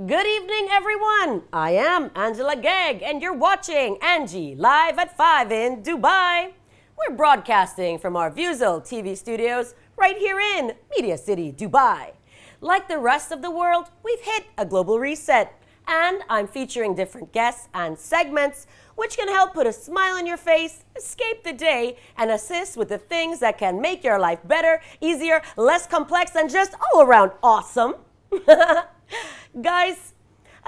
Good evening, everyone. I am Angela GEGG, and you're watching Angie live at 5 in Dubai. We're broadcasting from our Vuzel TV studios right here in Media City, Dubai. Like the rest of the world, we've hit a global reset, and I'm featuring different guests and segments which can help put a smile on your face, escape the day, and assist with the things that can make your life better, easier, less complex, and just all around awesome. Guys,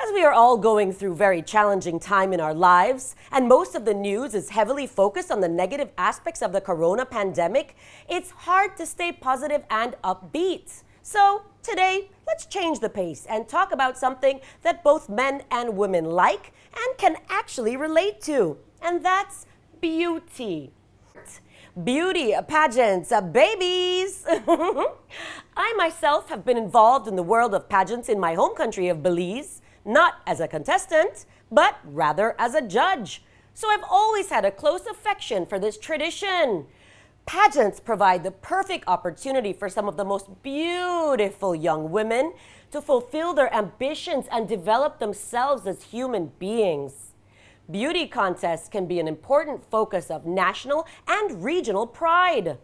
as we are all going through very challenging time in our lives, and most of the news is heavily focused on the negative aspects of the corona pandemic, it's hard to stay positive and upbeat. So today, let's change the pace and talk about something that both men and women like and can actually relate to, and that's beauty. Beauty, pageants, babies. I myself have been involved in the world of pageants in my home country of Belize, not as a contestant, but rather as a judge. So I've always had a close affection for this tradition. Pageants provide the perfect opportunity for some of the most beautiful young women to fulfill their ambitions and develop themselves as human beings. Beauty contests can be an important focus of national and regional pride.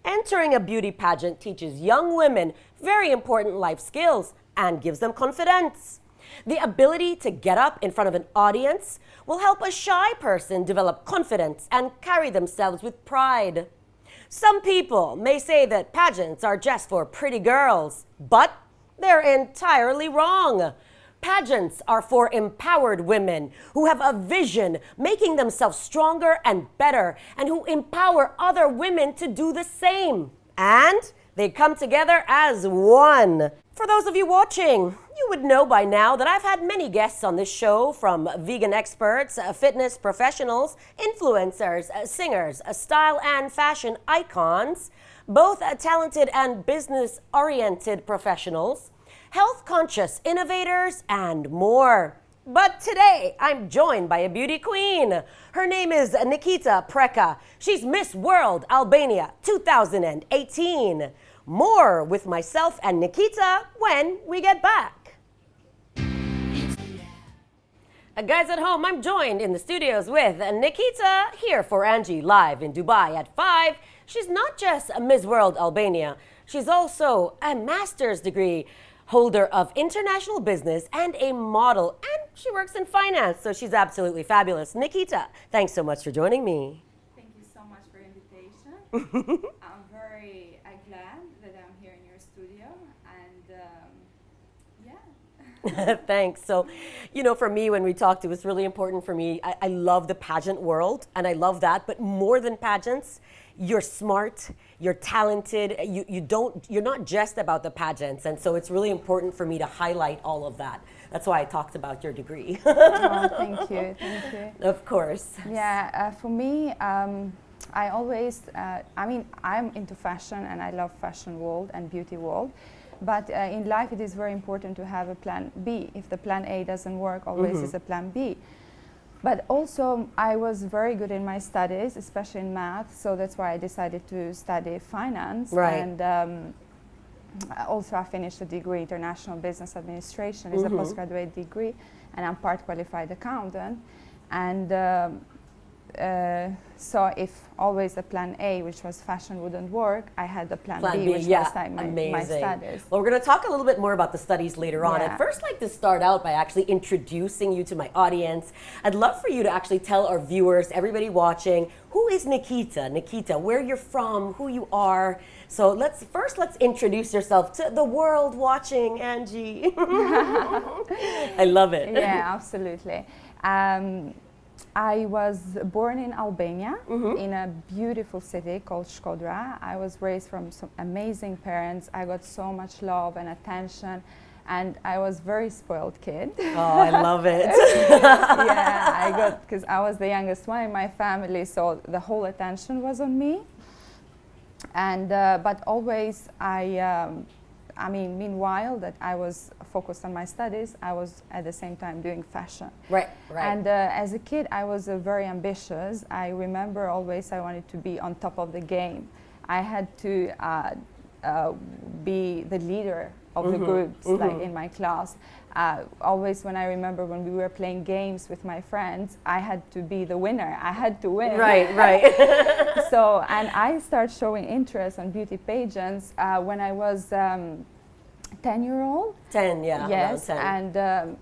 Entering a beauty pageant teaches young women very important life skills and gives them confidence. The ability to get up in front of an audience will help a shy person develop confidence and carry themselves with pride. Some people may say that pageants are just for pretty girls, but they're entirely wrong. Pageants are for empowered women who have a vision, making themselves stronger and better, and who empower other women to do the same. And they come together as one. For those of you watching, you would know by now that I've had many guests on this show, from vegan experts, fitness professionals, influencers, singers, style and fashion icons, both talented and business-oriented professionals, health-conscious innovators, and more. But today, I'm joined by a beauty queen. Her name is Nikita Preka. She's Miss World Albania 2018. More with myself and Nikita when we get back. Guys at home, I'm joined in the studios with Nikita, here for Angie live in Dubai at 5. She's not just a Miss World Albania, she's also a master's degree holder of international business and a model, and she works in finance, so she's absolutely fabulous. Nikita, thanks so much for joining me. Thank you so much for invitation. I'm very glad that I'm here in your studio, and yeah. Thanks. So, for me, when we talked, it was really important for me. I love the pageant world, and I love that, but more than pageants, you're smart, you're talented, you're not just about the pageants, and so it's really important for me to highlight all of that. That's why I talked about your degree. Oh, thank you. Of course. Yeah, for me, I always, I'm into fashion, and I love fashion world and beauty world. But in life, it is very important to have a plan B. If the plan A doesn't work, always is a plan B. But also, I was very good in my studies, especially in math, so that's why I decided to study finance. Right. And also, I finished a degree, International Business Administration, is a postgraduate degree, and I'm part qualified accountant. And so if always the plan A, which was fashion, wouldn't work, I had the plan B, which was like my studies. Well, we're going to talk a little bit more about the studies later on. I'd first like to start out by actually introducing you to my audience. I'd love for you to actually tell our viewers, everybody watching, who is Nikita? Nikita, where you're from, who you are. So let's introduce yourself to the world watching, Angie. I love it. Yeah, absolutely. I was born in Albania, in a beautiful city called Shkodra. I was raised from some amazing parents. I got so much love and attention, and I was a very spoiled kid. Oh, I love it. Yeah, because I was the youngest one in my family, so the whole attention was on me. And but always meanwhile that I was focused on my studies, I was at the same time doing fashion. Right. And as a kid, I was very ambitious. I remember always I wanted to be on top of the game. I had to be the leader of the groups, like in my class. Always when I remember when we were playing games with my friends, I had to be the winner. I had to win. Right. So, and I started showing interest on beauty pageants when I was 10-year-old. 10, yeah. Yes, 10. and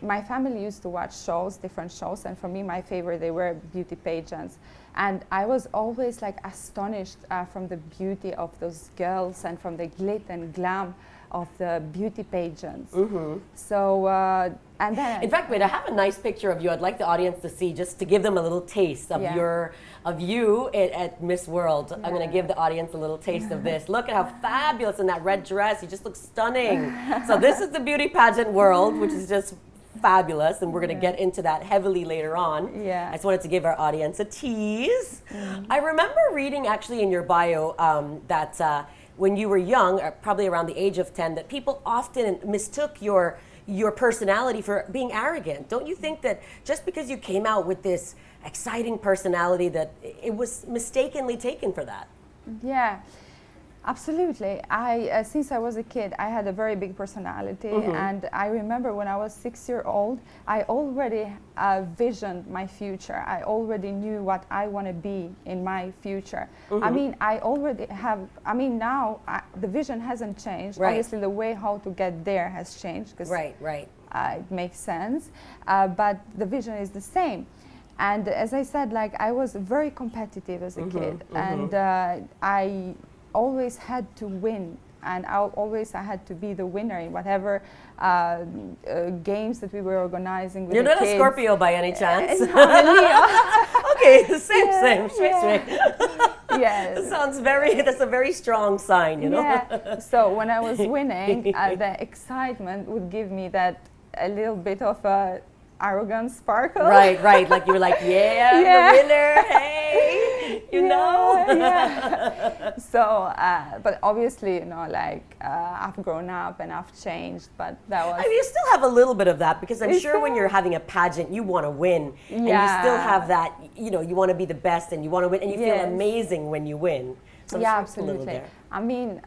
my family used to watch shows, different shows, and for me, my favorite, they were beauty pageants. And I was always like astonished from the beauty of those girls and from the glit and glam of the beauty pageants. So, and then... In fact, wait, I have a nice picture of you I'd like the audience to see, just to give them a little taste of you at Miss World. I'm going to give the audience a little taste of this. Look at how fabulous in that red dress. You just look stunning. So this is the beauty pageant world, which is just fabulous, and we're going to get into that heavily later on. I just wanted to give our audience a tease. I remember reading actually in your bio that when you were young, probably around the age of 10, that people often mistook your personality for being arrogant. Don't you think that just because you came out with this exciting personality that it was mistakenly taken for that? Yeah, absolutely. Since I was a kid, I had a very big personality, and I remember when I was 6 years old, I already visioned my future. I already knew what I want to be in my future. I mean, I already have, now the vision hasn't changed. Obviously, the way how to get there has changed, because it makes sense, but the vision is the same. And as I said, like, I was very competitive as a kid, and I always had to win, and I had to be the winner in whatever games that we were organizing with You're the not kids. a Scorpio by any chance? Leo. Okay, same. Yes. That's a very strong sign, you know? Yeah. So when I was winning, the excitement would give me that a little bit of a arrogant sparkle. Right. Like you were like, I'm the winner, hey, you know? So, but obviously, you know, like I've grown up and I've changed, but that was... I mean, you still have a little bit of that, because I'm sure when you're having a pageant, you want to win. And you still have that, you know, you want to be the best and you want to win, and you feel amazing when you win. So absolutely. I mean,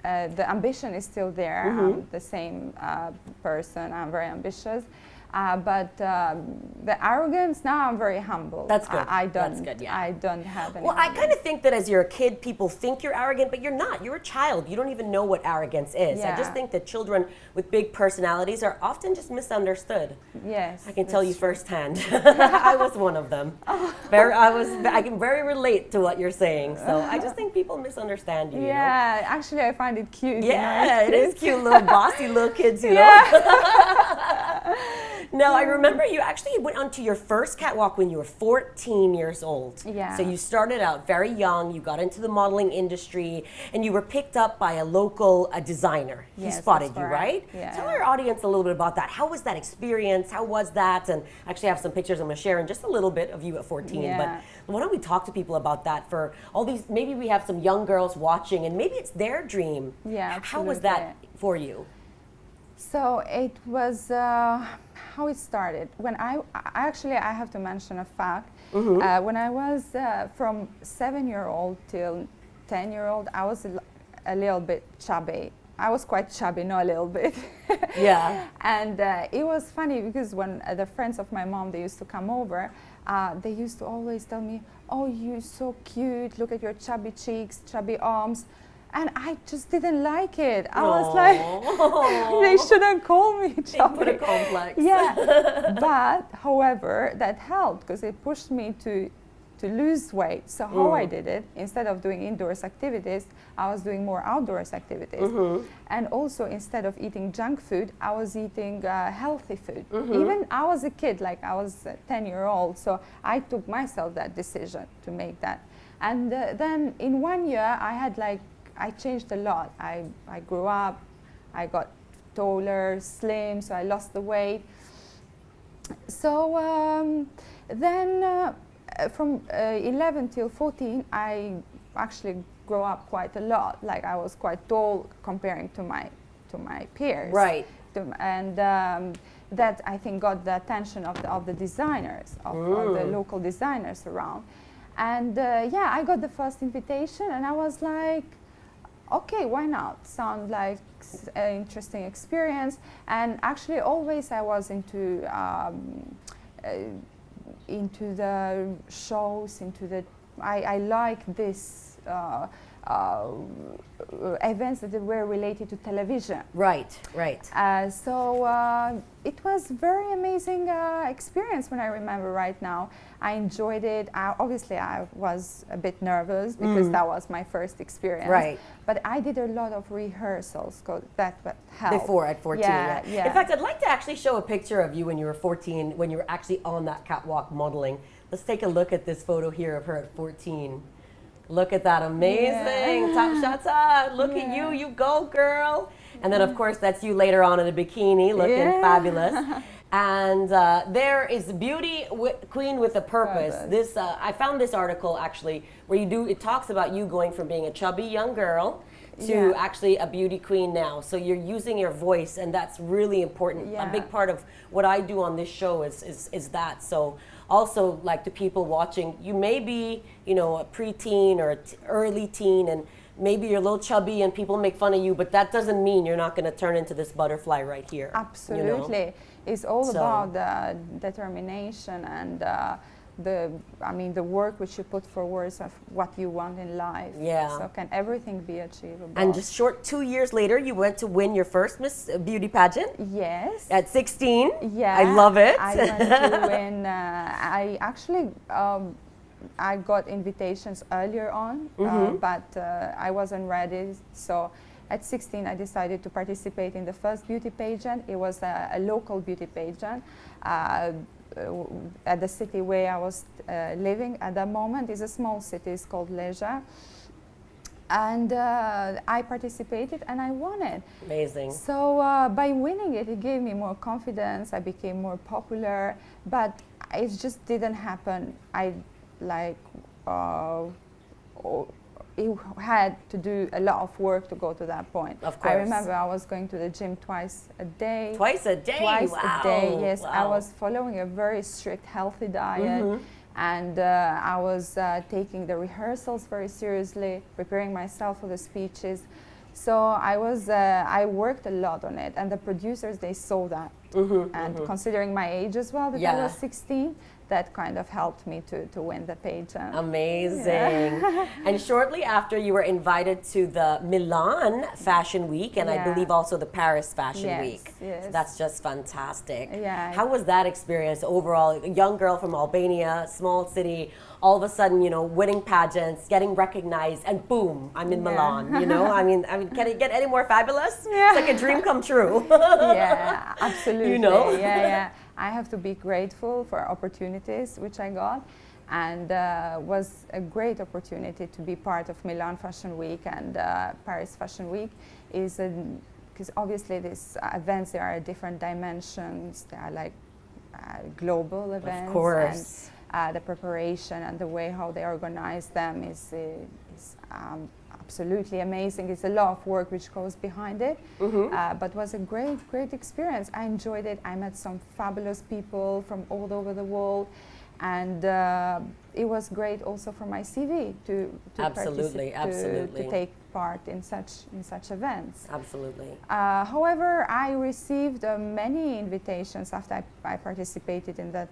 the ambition is still there. I'm the same person. I'm very ambitious. But the arrogance, now I'm very humble. That's good. That's good, I don't have any. Well, I kind of think that as you're a kid, people think you're arrogant, but you're not. You're a child. You don't even know what arrogance is. I just think that children with big personalities are often just misunderstood. Yes. I can tell you firsthand. I was one of them. I can very relate to what you're saying. So I just think people misunderstand you. Yeah, you know? Actually, I find it cute. Yeah, it is cute, little bossy little kids, you know. Now, I remember you actually went onto your first catwalk when you were 14 years old. Yeah. So you started out very young, you got into the modeling industry, and you were picked up by a local designer. He spotted you, right? Yeah. Tell our audience a little bit about that. How was that experience? How was that? And I actually have some pictures I'm going to share in just a little bit of you at 14. Yeah. But why don't we talk to people about that for all these, maybe we have some young girls watching and maybe it's their dream. Yeah, absolutely. How was that for you? So it was how it started. When I have to mention a fact. When I was from 7-year-old till 10-year-old, I was a little bit chubby. I was quite chubby, not a little bit. Yeah. And it was funny because when the friends of my mom, they used to come over, they used to always tell me, "Oh, you're so cute. Look at your chubby cheeks, chubby arms." And I just didn't like it. I was like, they shouldn't call me chubby. They put a complex. Yeah. But, however, that helped because it pushed me to lose weight. So how I did it, instead of doing indoors activities, I was doing more outdoors activities. And also, instead of eating junk food, I was eating healthy food. Even I was a kid, like I was 10-year-old. So I took myself that decision to make that. And then in 1 year, I changed a lot. I grew up, I got taller, slim, so I lost the weight. So then from 11 till 14, I actually grew up quite a lot. Like I was quite tall comparing to my peers. Right. And that I think got the attention of the designers, of the local designers around. And I got the first invitation, and I was like, okay, why not? Sound like an interesting experience. And actually, always I was into the shows, I like this events that were related to television. Right, right. So it was very amazing experience when I remember right now. I enjoyed it. Obviously, I was a bit nervous because that was my first experience. Right. But I did a lot of rehearsals, that helped. Before, at 14, Yeah, yeah. yeah. In fact, I'd like to actually show a picture of you when you were 14, when you were actually on that catwalk modeling. Let's take a look at this photo here of her at 14. Look at that, amazing. Top shots up. Look at you, you go, girl. And then, of course, that's you later on in a bikini, looking fabulous. And there is beauty queen with a purpose. This I found this article actually where it talks about you going from being a chubby young girl to actually a beauty queen now. So you're using your voice, and that's really important. A big part of what I do on this show is that. So also, like, to people watching, you may be, you know, a preteen or early teen, and maybe you're a little chubby and people make fun of you, but that doesn't mean you're not going to turn into this butterfly right here. Absolutely. You know? It's all about the determination and the work which you put forward of what you want in life. Yeah. So can everything be achievable? And just short 2 years later, you went to win your first Miss Beauty pageant. Yes. At 16. Yeah. I love it. I went to win. I actually. I got invitations earlier on, but I wasn't ready. So at 16, I decided to participate in the first beauty pageant. It was a local beauty pageant at the city where I was living at that moment. It's a small city, it's called Leja. And I participated and I won it. Amazing. So by winning it, it gave me more confidence. I became more popular, but it just didn't happen. You had to do a lot of work to go to that point. Of course. I remember I was going to the gym twice a day. Twice a day? Twice wow. a day, yes. Wow. I was following a very strict, healthy diet. And I was taking the rehearsals very seriously, preparing myself for the speeches. So I worked a lot on it, and the producers, they saw that. And considering my age as well, because I was 16, that kind of helped me to win the pageant. Amazing. Yeah. And shortly after, you were invited to the Milan Fashion Week, and I believe also the Paris Fashion Week. Yes. So that's just fantastic. Yeah. How was that experience overall? A young girl from Albania, small city, all of a sudden, you know, winning pageants, getting recognized, and boom, I'm in Milan, you know? I mean, can it get any more fabulous? Yeah. It's like a dream come true. Yeah, absolutely. You know? Yeah. I have to be grateful for opportunities which I got, and was a great opportunity to be part of Milan Fashion Week and Paris Fashion Week. Because obviously these events, there are different dimensions. They are like global events. Of course. And the preparation and the way how they organize them is absolutely amazing. It's a lot of work which goes behind it, but was a great experience. I enjoyed it. I met some fabulous people from all over the world, and it was great also for my CV to take part in such events. Absolutely. However, I received many invitations after I participated in that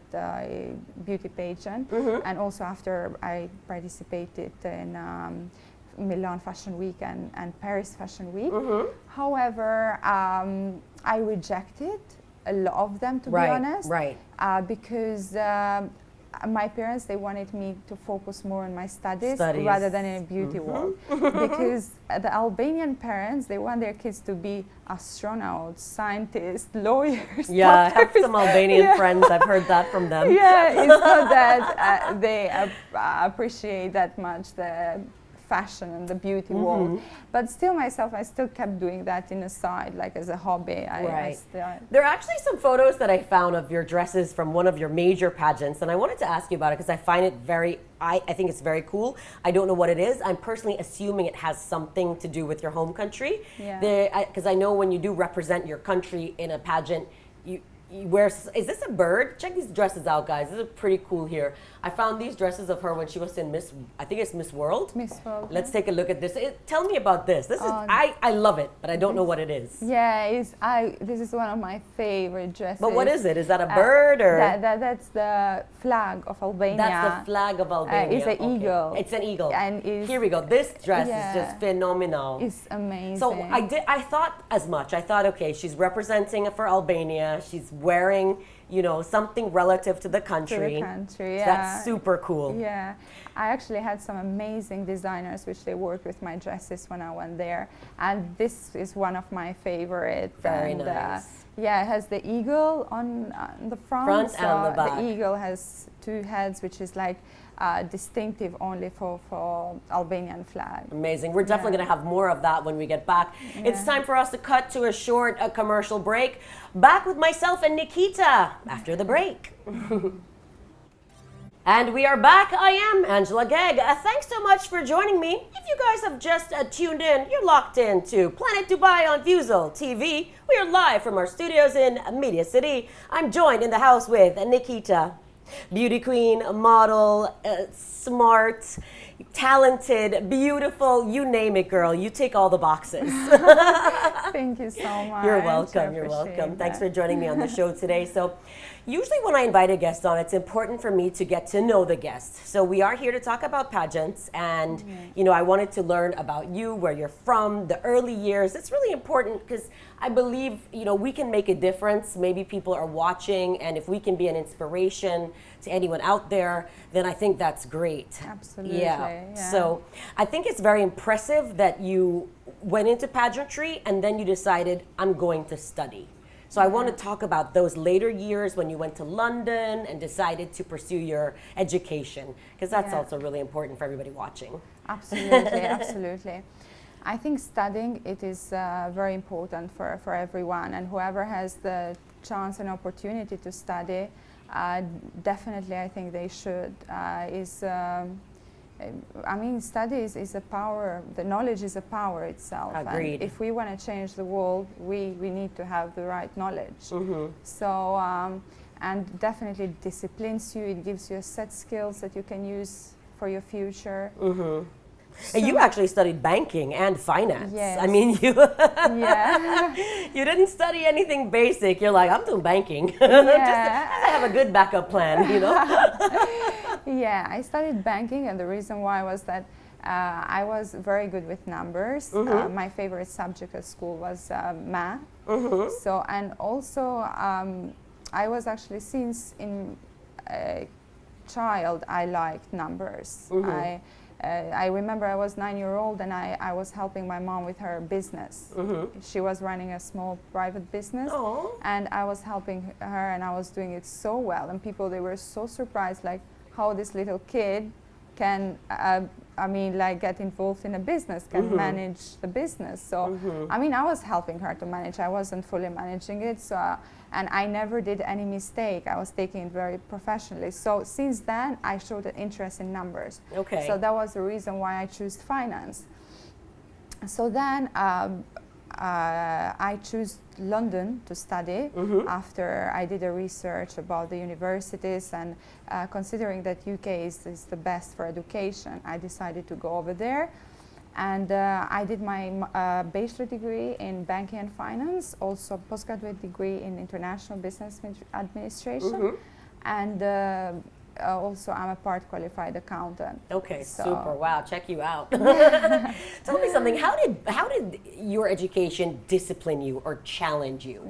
beauty pageant, and also after I participated in Milan Fashion Week and Paris Fashion Week. However, I rejected a lot of them, to be honest, because my parents, they wanted me to focus more on my studies rather than in a beauty world. Because the Albanian parents, they want their kids to be astronauts, scientists, lawyers. Yeah, I have some Albanian friends. I've heard that from them. Yeah, it's not that they appreciate that much the fashion and the beauty world, but still myself, I still kept doing that in a side, like as a hobby. There are actually some photos that I found of your dresses from one of your major pageants, and I wanted to ask you about it because I find it I think it's very cool. I don't know what it is. I'm personally assuming it has something to do with your home country. Because I know when you do represent your country in a pageant, wears, is this a bird? Check these dresses out, guys. This is pretty cool here. I found these dresses of her when she was in I think it's Miss World. Miss World. Let's take a look at this. Tell me about this. This is, I love it, but I don't know what it is. Yeah, this is one of my favorite dresses. But what is it? Is that a bird or? That's the flag of Albania. That's the flag of Albania. It's an eagle. It's an eagle. And here we go. This dress is just phenomenal. It's amazing. So I thought as much. I thought, okay, she's representing for Albania. She's wearing, you know, something relative to the country. So that's super cool. Yeah. I actually had some amazing designers which they worked with my dresses when I went there. And this is one of my favorites. Very nice. Yeah, it has the eagle on the front. And the back. The eagle has two heads, which is like distinctive only for Albanian flag. Amazing. We're definitely going to have more of that when we get back. Yeah. It's time for us to cut to a short commercial break. Back with myself and Nikita after the break. And we are back. I am Angela GEGG. Thanks so much for joining me. If you guys have just tuned in, you're locked in to Planet Dubai on Fusel TV. We are live from our studios in Media City. I'm joined in the house with Nikita. Beauty queen, model, smart, talented, beautiful, you name it, girl. You tick all the boxes. Thank you so much. You're welcome. You're welcome. Thanks for joining me on the show today. So usually when I invite a guest on, it's important for me to get to know the guest. So we are here to talk about pageants, and you know, I wanted to learn about you, where you're from, the early years. It's really important because I believe, you know, we can make a difference. Maybe people are watching, and if we can be an inspiration to anyone out there, then I think that's great. Absolutely. Yeah. So I think it's very impressive that you went into pageantry and then you decided, I'm going to study. So I want to talk about those later years when you went to London and decided to pursue your education, because that's also really important for everybody watching. Absolutely, absolutely. I think studying, it is very important for everyone, and whoever has the chance and opportunity to study, definitely I think they should. I mean, studies is a power, the knowledge is a power itself. Agreed. And if we want to change the world, we need to have the right knowledge. So, and definitely disciplines you, it gives you a set skills that you can use for your future. So you actually studied banking and finance. Yes. I mean, you you didn't study anything basic. You're like, I'm doing banking. Just to have a good backup plan, you know? Yeah, I studied banking, and the reason why was that I was very good with numbers. My favorite subject at school was math. So, and also I was actually, since in a child, I liked numbers. I remember I was 9-year-old and I was helping my mom with her business. She was running a small private business, and I was helping her, and I was doing it so well, and people, they were so surprised, like how this little kid can I mean, like, get involved in a business, can manage the business. So I mean, I was helping her to manage. I wasn't fully managing it, so and I never did any mistake. I was taking it very professionally. So since then, I showed an interest in numbers. Okay. So that was the reason why I chose finance. So then I chose London to study after I did a research about the universities, and considering that UK is the best for education, I decided to go over there. And I did my bachelor degree in banking and finance, also postgraduate degree in international business administration, and also I'm a part qualified accountant. Okay, so super. Wow, check you out. Tell me something. How did your education discipline you or challenge you?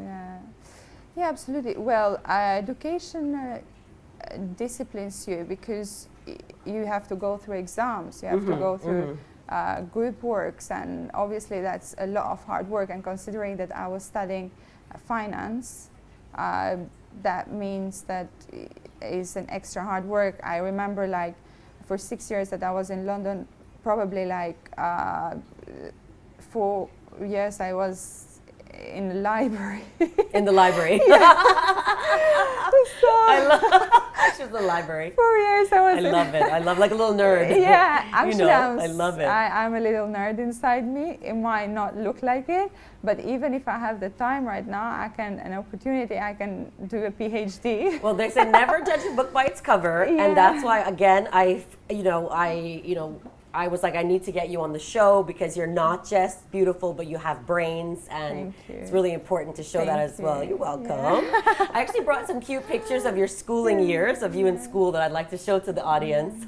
Yeah, absolutely. Well, education disciplines you because you have to go through exams. You have to go through group works, and obviously that's a lot of hard work. And considering that I was studying finance, that means that is an extra hard work. I remember, like, for 6 years that I was in London, probably like 4 years I was in the library. In the library. So, She was in the library. 4 years I was I love it. I love like a little nerd. Yeah, actually, I love it. I'm a little nerd inside me. It might not look like it, but even if I have the time right now, I can do a PhD. Well, they say never judge a book by its cover, and that's why again I was like, I need to get you on the show because you're not just beautiful, but you have brains, and it's really important to show that as well. You're welcome. Yeah. I actually brought some cute pictures of your schooling years, of you in school, that I'd like to show to the audience.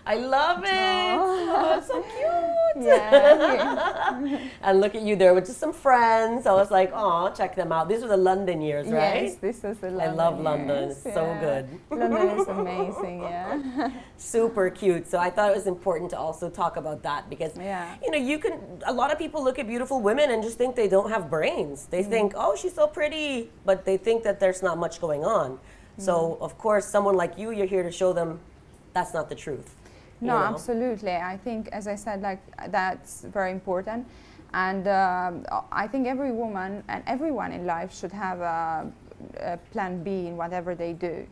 I love it. Oh, it's so cute. Yeah. And look at you there with just some friends. I was like, oh, check them out. These were the London years, right? Yes, this was the London I love years. London. It's so good. London is amazing, yeah. Super cute. So I thought it was important to also talk about that because, a lot of people look at beautiful women and just think they don't have brains. They think, oh, she's so pretty, but they think that there's not much going on. So, of course, someone like you, you're here to show them that's not the truth. No, absolutely. I think, as I said, like that's very important. And I think every woman and everyone in life should have a plan B in whatever they do.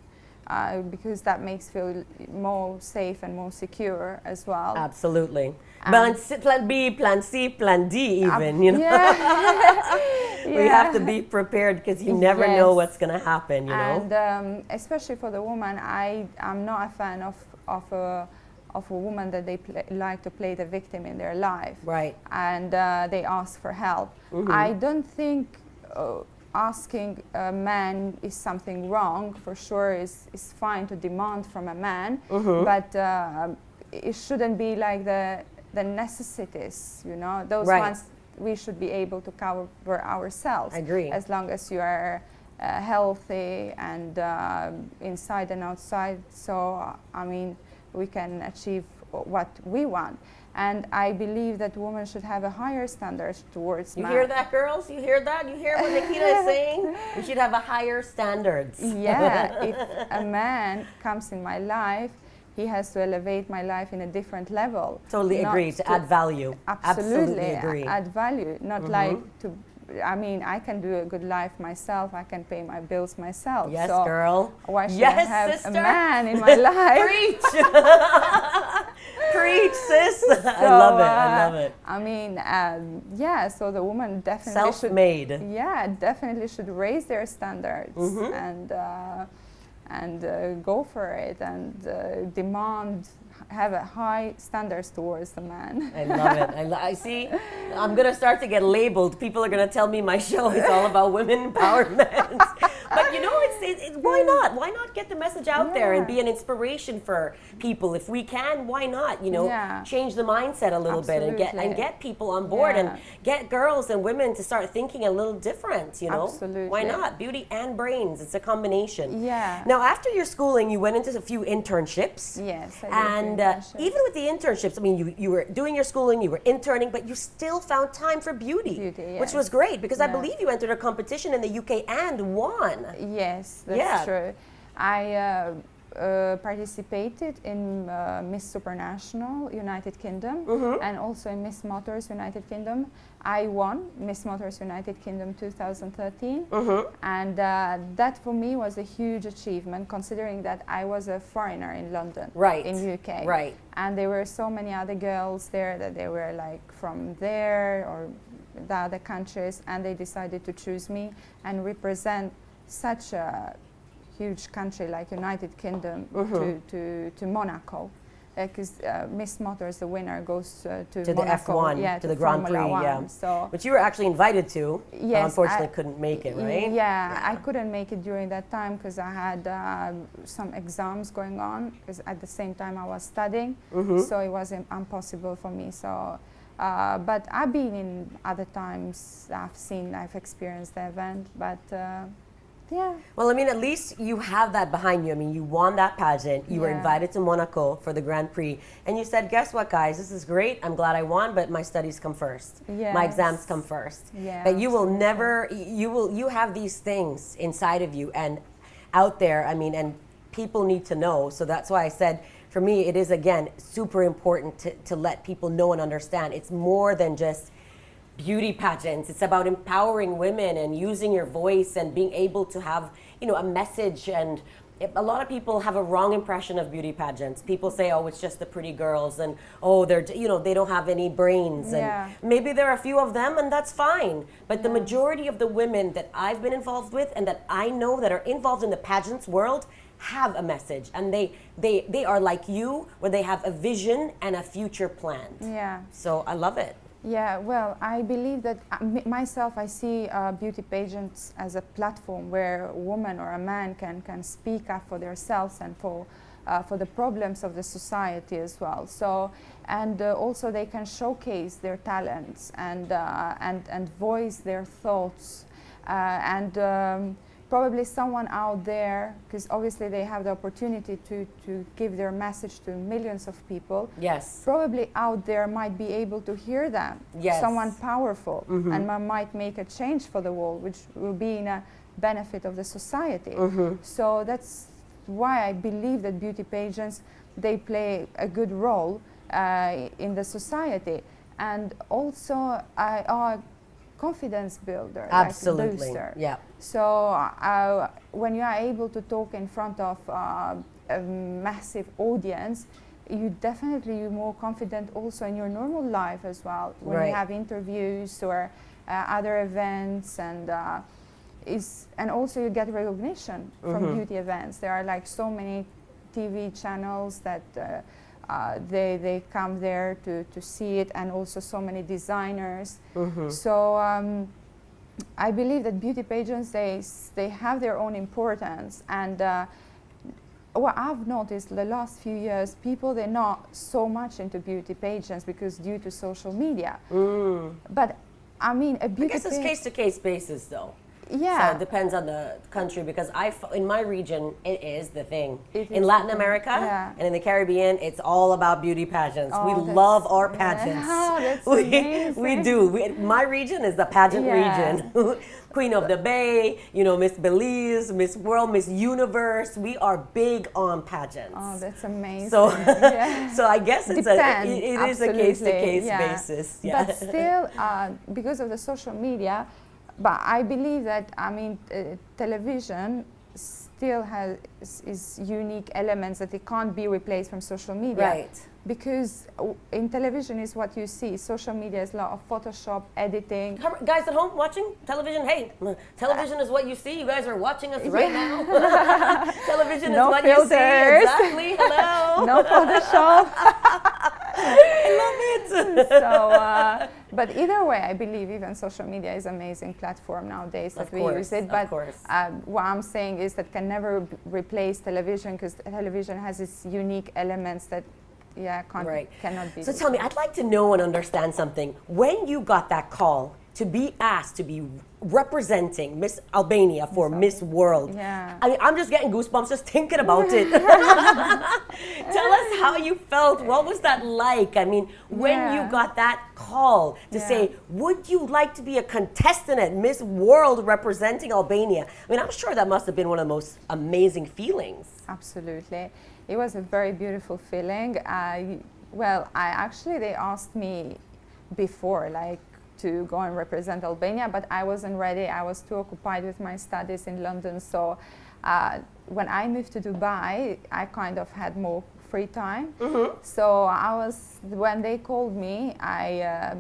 Because that makes feel more safe and more secure as well. Absolutely. Plan B, plan C, plan D even, Yeah. We have to be prepared because you never know what's going to happen, And especially for the woman, I'm not a fan of a woman that they like to play the victim in their life. Right. And they ask for help. I don't think asking a man is something wrong. For sure, it's fine to demand from a man, but it shouldn't be like the necessities, those ones we should be able to cover ourselves. I agree. As long as you are healthy and inside and outside. So, we can achieve what we want. And I believe that women should have a higher standard towards men. You hear that, girls? You hear that? You hear what Nikita is saying? We should have a higher standards. Yeah, if a man comes in my life, he has to elevate my life in a different level. Totally agree, to add value. Absolutely agree. Add value, not like to... I can do a good life myself. I can pay my bills myself. Yes, so girl. Why should I have sister. a man in my life? Preach! Preach, sis! I love it. So the woman definitely self-made. Definitely should raise their standards and go for it and demand. Have a high standards towards the man. I love it. I see. I'm gonna start to get labeled. People are gonna tell me my show is all about women empowerment. But why not? Why not get the message out there and be an inspiration for people? If we can, why not? Change the mindset a little bit and get people on board and get girls and women to start thinking a little different. Absolutely. Why not? Beauty and brains. It's a combination. Yeah. Now, after your schooling, you went into a few internships. Yes. And even with the internships, you were doing your schooling, you were interning, but you still found time for beauty which was great because I believe you entered a competition in the UK and won. Yes, that's true. I participated in Miss Supranational United Kingdom and also in Miss Motors United Kingdom. I won Miss Motors United Kingdom 2013 and that for me was a huge achievement considering that I was a foreigner in London, in UK. Right. And there were so many other girls there that they were like from there or the other countries, and they decided to choose me and represent such a huge country like United Kingdom to Monaco, because Miss Motors, the winner, goes to Monaco, the F1, to the Grand Prix, So, which you were actually invited to. Yes, unfortunately couldn't make it, right? Yeah, I couldn't make it during that time because I had some exams going on. Because at the same time I was studying, so it was impossible for me. So. But I've been in other times. I've experienced the event, but. Yeah. Well, at least you have that behind you. You won that pageant. You were invited to Monaco for the Grand Prix. And you said, guess what, guys? This is great. I'm glad I won, but my studies come first. Yes. My exams come first. Yeah, but you will never, you have these things inside of you and out there, and people need to know. So that's why I said, for me, it is, again, super important to let people know and understand. It's more than just beauty pageants. It's about empowering women and using your voice and being able to have, a message and a lot of people have a wrong impression of beauty pageants. People say, oh, it's just the pretty girls, and oh, they're, they don't have any brains. Yeah. And maybe there are a few of them, and that's fine. But the majority of the women that I've been involved with and that I know that are involved in the pageants world have a message, and they are like you, where they have a vision and a future planned. Yeah. So I love it. Yeah, well, I believe that myself, I see beauty pageants as a platform where a woman or a man can speak up for themselves and for the problems of the society as well. So, and also they can showcase their talents and voice their thoughts probably someone out there, because obviously they have the opportunity to give their message to millions of people. Yes. Probably out there might be able to hear them. Yes. Someone powerful and might make a change for the world, which will be in a benefit of the society. So that's why I believe that beauty pageants, they play a good role in the society, and also are confidence builder, absolutely, like booster. Yeah. So when you are able to talk in front of a massive audience, you're more confident also in your normal life as well. When you have interviews or other events, and also you get recognition from beauty events. There are like so many TV channels that they come there to see it, and also so many designers. So I believe that beauty pageants, they have their own importance, and what I've noticed the last few years, people, they're not so much into beauty pageants because due to social media. But I mean, a beauty I guess it's case-to-case basis though. Yeah. So it depends on the country, because in my region, it is the thing. In is Latin the thing, America yeah. and in the Caribbean, it's all about beauty pageants. Oh, We that's- love our pageants. Oh, that's we amazing. do. My region is the pageant Yeah. region. Queen of the Bay, Miss Belize, Miss World, Miss Universe. We are big on pageants. Oh, that's amazing. So, Yeah. so I guess it is a Absolutely, case-to-case yeah. basis. Yeah. But still, because of the social media, but I believe that, television still is unique elements that it can't be replaced from social media. Right. Because in television is what you see. Social media is a lot of Photoshop, editing. Guys at home watching television, hey, television is what you see. You guys are watching us right now. Television No is what filters. you see. Exactly. Hello. No Photoshop. I love it. So, but either way, I believe even social media is an amazing platform nowadays that we use it. But what I'm saying is that can never replace television, because television has its unique elements that cannot be. So tell me, I'd like to know and understand something. When you got that call to be asked to be representing Miss Albania for Miss World, I mean, I'm just getting goosebumps just thinking about it. Tell us how you felt. What was that like? I mean, when you got that call to say, would you like to be a contestant at Miss World representing Albania? I mean, I'm sure that must have been one of the most amazing feelings. Absolutely. It was a very beautiful feeling. They asked me before, to go and represent Albania, but I wasn't ready. I was too occupied with my studies in London. So when I moved to Dubai, I kind of had more free time. So when they called me, I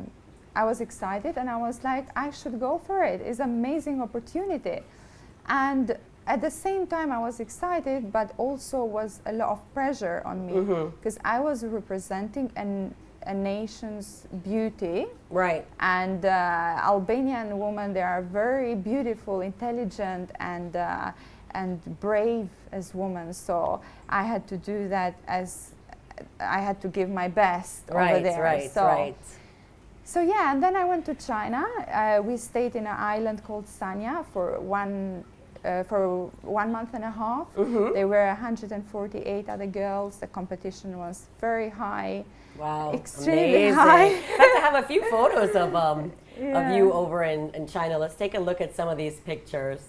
was excited, and I was like, I should go for it. It's an amazing opportunity. And at the same time, I was excited, but also was a lot of pressure on me, because I was representing a nation's beauty. Right. And Albanian women, they are very beautiful, intelligent, and brave as women. So I had to do that, I had to give my best over there. So yeah, and then I went to China. We stayed in an island called Sanya for 1 month and a half. There were 148 other girls. The competition was very high. Wow, extremely amazing. high. In fact, I have a few photos of you over in China. Let's take a look at some of these pictures.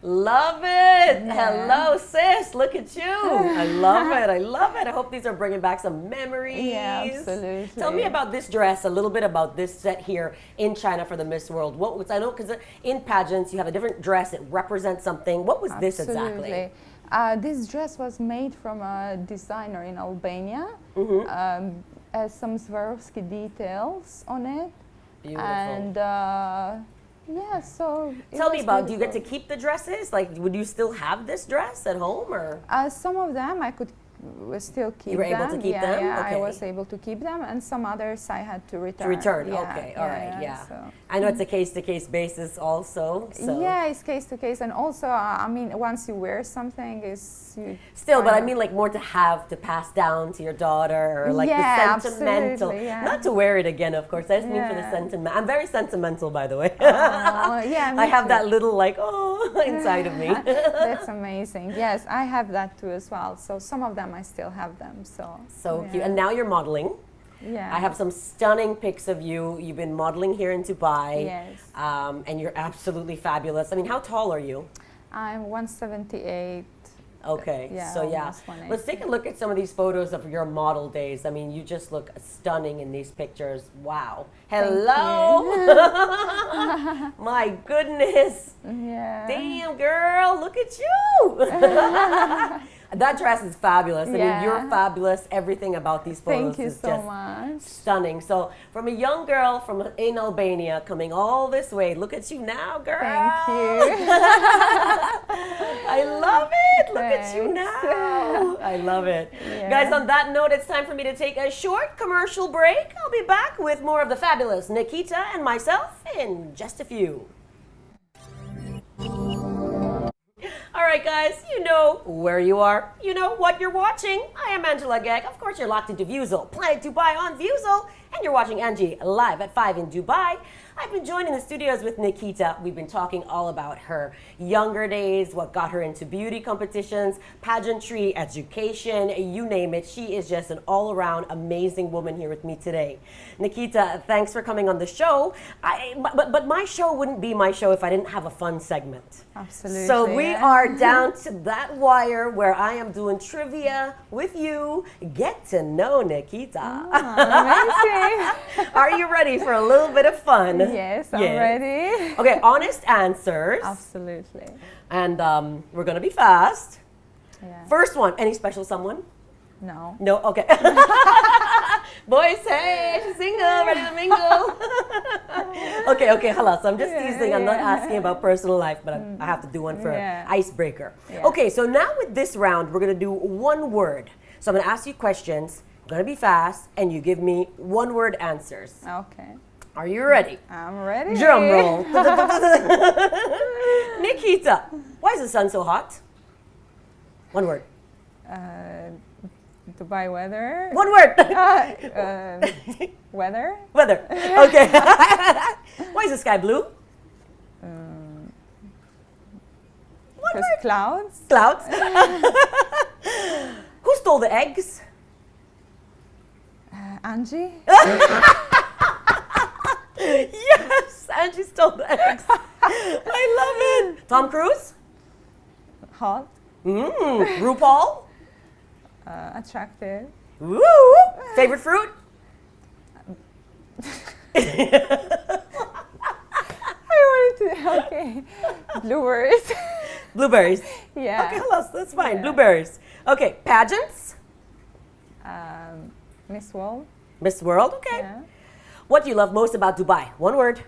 Love it. Yeah. Hello, sis. Look at you. I love it. I love it. I hope these are bringing back some memories. Yeah, absolutely. Tell me about this dress, a little bit about this set here in China for the Miss World. What was, I know, because in pageants, you have a different dress. It represents something. What was this exactly? This dress was made from a designer in Albania. Has some Swarovski details on it. Beautiful. And yeah, so tell me about, do you get to keep the dresses? Like, would you still have this dress at home, or? Some of them I could still keep them. You were able to keep them? Yeah, Okay. I was able to keep them, and some others I had to return. To return, Yeah, okay, all right, yeah. So. I know it's a case-to-case basis also. So. Yeah, it's case to case, and also, I mean, once you wear something, is you Still, but I mean, like, more to have to pass down to your daughter, or like Yeah, the sentimental. absolutely, yeah. Not to wear it again, of course. I just mean for the Yeah. sentiment. I'm very sentimental, by the way. Yeah, me I have too. that little like inside of me. That's amazing. Yes, I have that too as well. So some of them I still have them. So yeah. cute. And now you're modeling. Yeah. I have some stunning pics of you. You've been modeling here in Dubai. Yes. And you're absolutely fabulous. I mean, how tall are you? I'm 178. Okay, Yeah, so yeah. almost 180. Let's take a look at some of these photos of your model days. I mean, you just look stunning in these pictures. Wow. Hello. My goodness. Yeah. Damn, girl, look at you. That dress is fabulous. I mean, Yeah. you're fabulous. Everything about these photos Thank you is so just much. stunning. So, from a young girl in Albania coming all this way, look at you now, girl. Thank you. I love it. Look at you Thanks. now. I love it. Yeah. Guys, on that note, it's time for me to take a short commercial break. I'll be back with more of the fabulous Nikita and myself in just a few. All right, guys, you know where you are. You know what you're watching. I am Angela GEGG. Of course, you're locked into Viewsel, Planet Dubai on Viewsel, and you're watching Angie live at 5 in Dubai. I've been joined in the studios with Nikita. We've been talking all about her younger days, what got her into beauty competitions, pageantry, education, you name it. She is just an all-around amazing woman here with me today. Nikita, thanks for coming on the show. But my show wouldn't be my show if I didn't have a fun segment. Absolutely. So we yeah. are down to that wire where I am doing trivia with you. Get to know Nikita. Amazing. Are you ready for a little bit of fun? Yes, I'm ready. Okay, honest answers. Absolutely. And we're going to be fast. Yeah. First one, any special someone? No. No? Okay. Boys, hey, she's single, ready to mingle. okay, halas. I'm just teasing. I'm not asking about personal life, but I have to do one for icebreaker. Yeah. Okay, so now with this round, we're going to do one word. So I'm going to ask you questions. I'm going to be fast, and you give me one word answers. Okay. Are you ready? I'm ready. Drum roll. Nikita, why is the sun so hot? One word. Dubai weather. One word. Weather. Weather. Okay. Why is the sky blue? One Because word. clouds. Clouds. Who stole the eggs? Angie. Yes, Angie stole the eggs. I love it. Tom Cruise? Hot. RuPaul? Attractive. Woo! Favorite fruit? I wanted to. Okay. Blueberries. Blueberries. Yeah. Okay, that's fine. Yeah. Blueberries. Okay, pageants? Miss World. Miss World, okay. Yeah. What do you love most about Dubai? One word.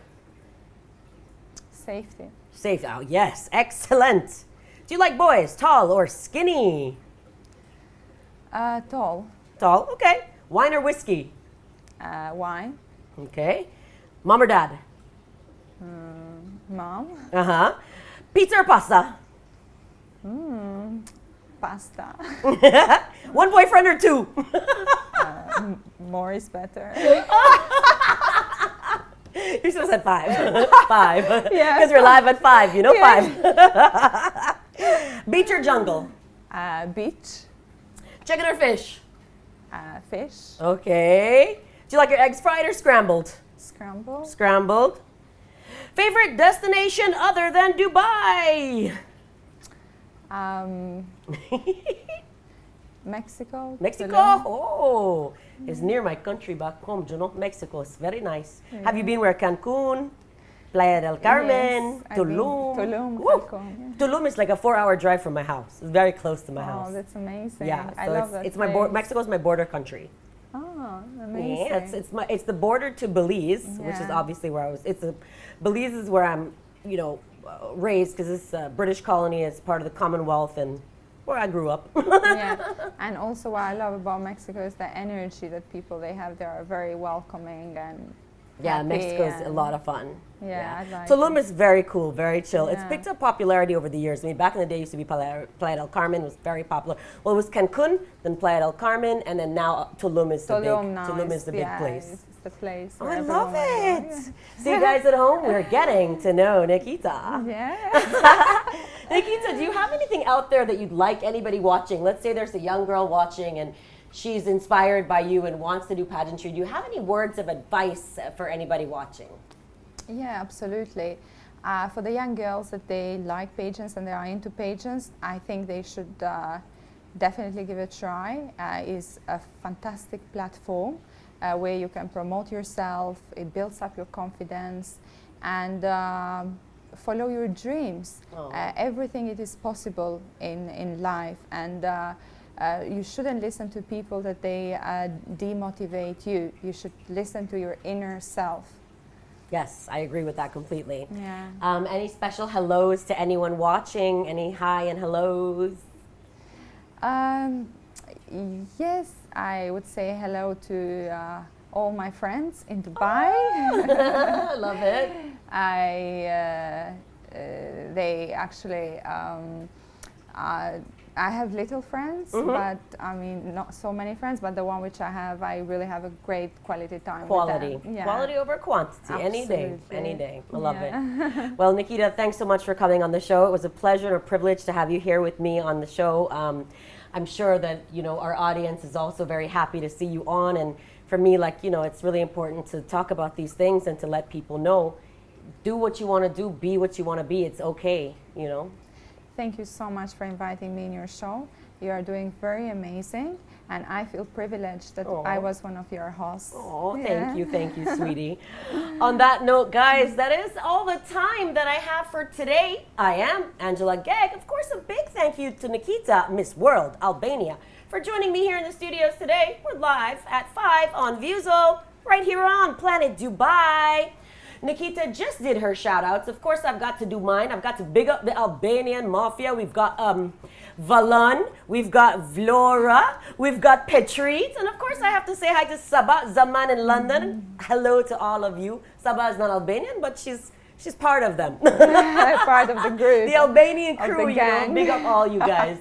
Safety. Safe. Oh, yes. Excellent. Do you like boys, tall or skinny? Tall. Tall, okay. Wine or whiskey? Wine. Okay. Mom or dad? Mom. Uh-huh. Pizza or pasta? Pasta. One boyfriend or two? More is better. You should have said 5. 5. Yeah. Because we're live at 5, you know, Yeah. 5. Beach or jungle? Beach. Chicken or fish? Fish. Okay. Do you like your eggs fried or scrambled? Scramble. Scrambled. Favorite destination other than Dubai? Um, Mexico. Mexico, Tulum. oh, it's near my country back home, you know, Mexico. It's very nice. Have you been where Cancun, Playa del Carmen, Yes, I've been Tulum? Tulum, Woo! Cancun, Tulum is like a 4-hour drive from my house. It's very close to my Oh, house. that's amazing. Yeah, I so love that it's my place. Mexico's my border country. Oh, amazing. Yeah, it's the border to Belize, which is Yeah. obviously where I was. Belize is where I'm, raised because it's a British colony. It's part of the Commonwealth and where I grew up. Yeah, and also what I love about Mexico is the energy that people they have. They are very welcoming and Yeah, happy Mexico's a and- lot of fun. Yeah, I like Tulum it. is very cool, very chill. It's Yeah. picked up popularity over the years. I mean, back in the day, it used to be Playa del Carmen was very popular. Well, it was Cancun, then Playa del Carmen, and then now Tulum is Tulum is the big place. It's the place. Oh, where I love everyone it. goes. See, guys at home, we're getting to know Nikita. Yeah. Nikita, do you have anything out there that you'd like anybody watching? Let's say there's a young girl watching and she's inspired by you and wants to do pageantry. Do you have any words of advice for anybody watching? Yeah, absolutely. For the young girls that they like pageants and they are into pageants, I think they should definitely give it a try. It's a fantastic platform where you can promote yourself, it builds up your confidence, and follow your dreams. Oh. Everything it is possible in life, and you shouldn't listen to people that they demotivate you. You should listen to your inner self. Yes, I agree with that completely. Yeah. Any special hellos to anyone watching? Any hi and hellos? Yes, I would say hello to all my friends in Dubai. Love it. They actually, I have little friends, but I mean, not so many friends, but the one which I have, I really have a great quality time Quality. with them. Yeah. Quality over quantity. Any day. Absolutely. Any day. I love Yeah. it. Well, Nikita, thanks so much for coming on the show. It was a pleasure and a privilege to have you here with me on the show. I'm sure that, our audience is also very happy to see you on. And for me, it's really important to talk about these things and to let people know, do what you want to do, be what you want to be. It's okay, Thank you so much for inviting me in your show. You are doing very amazing, and I feel privileged that I was one of your hosts. Oh, Yeah. thank you, sweetie. On that note, guys, that is all the time that I have for today. I am Angela GEGG. Of course, a big thank you to Nikita, Miss World Albania, for joining me here in the studios today. We're live at 5 on Vuzo, right here on Planet Dubai. Nikita just did her shout outs. Of course, I've got to do mine. I've got to big up the Albanian mafia. We've got Valan, we've got Vlora, we've got Petrit, and of course I have to say hi to Sabah Zaman in London. Hello to all of you. Sabah is not Albanian, but she's part of them. Part of the group. The Albanian Of the crew, gang. big up all you guys.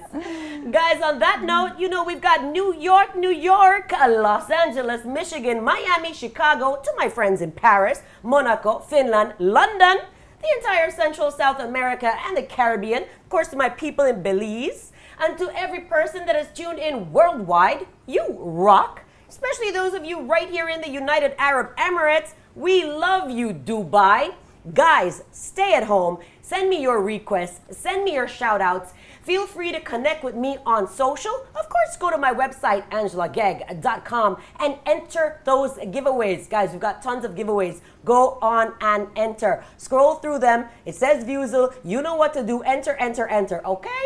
Guys, on that note, we've got New York, Los Angeles, Michigan, Miami, Chicago, to my friends in Paris, Monaco, Finland, London, the entire Central South America and the Caribbean, of course to my people in Belize, and to every person that has tuned in worldwide. You rock, especially those of you right here in the United Arab Emirates. We love you, Dubai. Guys, stay at home. Send me your requests. Send me your shout outs. Feel free to connect with me on social. Of course, go to my website, angelagegg.com, and enter those giveaways. Guys, we've got tons of giveaways. Go on and enter. Scroll through them. It says Vuzel. You know what to do. Enter, okay?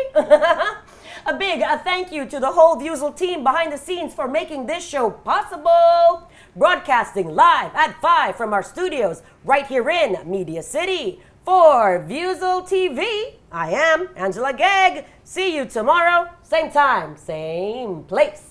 A big thank you to the whole Vuzel team behind the scenes for making this show possible. Broadcasting live at 5 from our studios right here in Media City. For Vuzel TV, I am Angela GEGG. See you tomorrow, same time, same place.